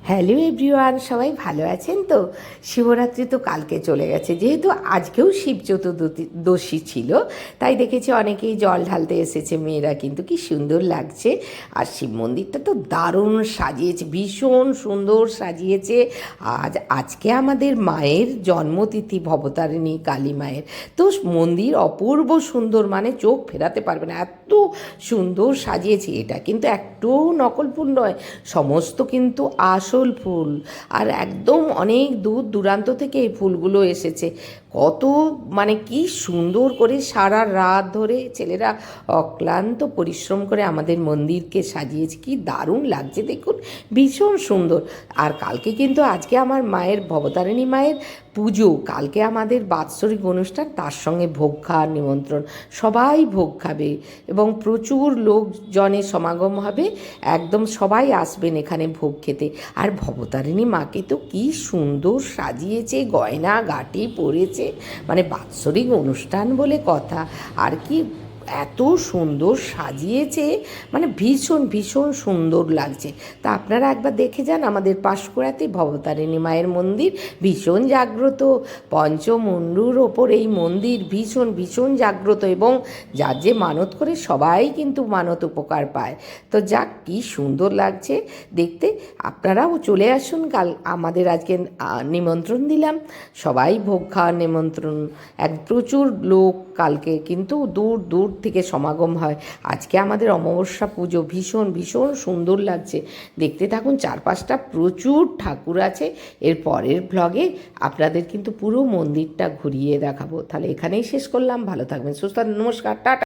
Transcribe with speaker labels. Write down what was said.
Speaker 1: Hello everyone, সবাই ভালো আছেন তো? শিবরাত্রি তো কালকে চলে গেছে, যেহেতু আজকেও শিব চতুর্দশী ছিল, তাই দেখেছি অনেকেই জল ঢালতে এসেছে মেয়েরা, কিন্তু কি সুন্দর লাগছে। আর শিব মন্দিরটা তো দারুণ সাজিয়েছে, ভীষণ সুন্দর সাজিয়েছে। আজকে আমাদের মায়ের জন্মতিথি, ভবতারিণী কালী মায়ের। তো মন্দির অপূর্ব সুন্দর, মানে চোখ ফেরাতে পারবে না, এত সুন্দর সাজিয়েছে। এটা কিন্তু একটু নকল ফুল নয়, সমস্ত কিন্তু আসল ফুল। আর একদম অনেক দূর দূরান্ত থেকে এই ফুলগুলো এসেছে। কত মানে কি সুন্দর করে সারা রাত ধরে ছেলেরা অক্লান্ত পরিশ্রম করে আমাদের মন্দিরকে সাজিয়েছে, কি দারুণ লাগছে দেখুন, ভীষণ সুন্দর। আর কালকে কিন্তু আজকে আমার মায়ের, ভবতারিণী মায়ের পুজো, কালকে আমাদের বাৎসরিক অনুষ্ঠান, তার সঙ্গে ভোগ খাওয়ার নিমন্ত্রণ, সবাই ভোগ খাবে এবং প্রচুর লোকজনের সমাগম হবে, একদম সবাই আসবেন এখানে ভোগ খেতে। আর ভবতারিণী মাকে তো কি সুন্দর সাজিয়েছে, গয়না গাটি পরেছে, মানে বাৎসরিক অনুষ্ঠান বলে কথা। আর কি এত সুন্দর সাজিয়েছে, মানে ভীষণ ভীষণ সুন্দর লাগছে। তা আপনারা একবার দেখে যান আমাদের পাঁশকুড়াতে ভবতারিণী মায়ের মন্দির, ভীষণ জাগ্রত। পঞ্চমুণ্ডুর ওপর এই মন্দির ভীষণ ভীষণ জাগ্রত, এবং যার যে মানত করে সবাই কিন্তু মানত উপকার পায়। তো যাক, কি সুন্দর লাগছে দেখতে। আপনারাও চলে আসুন, কাল আমাদের আজকে নিমন্ত্রণ দিলাম, সবাই ভোগ খাওয়ার নিমন্ত্রণ। প্রচুর লোক কালকে কিন্তু দূর দূর থেকে সমাগম হয়। আজকে আমাদের অমাবস্যা পুজো, ভীষণ ভীষণ সুন্দর লাগছে। দেখতে থাকুন, চারপাশটা প্রচুর ঠাকুর আছে। এর পরের ব্লগে আপনাদের কিন্তু পুরো মন্দিরটা ঘুরিয়ে দেখাবো। তাহলে এখানেই শেষ করলাম, ভালো থাকবেন, সুস্থ, নমস্কার, টাটা।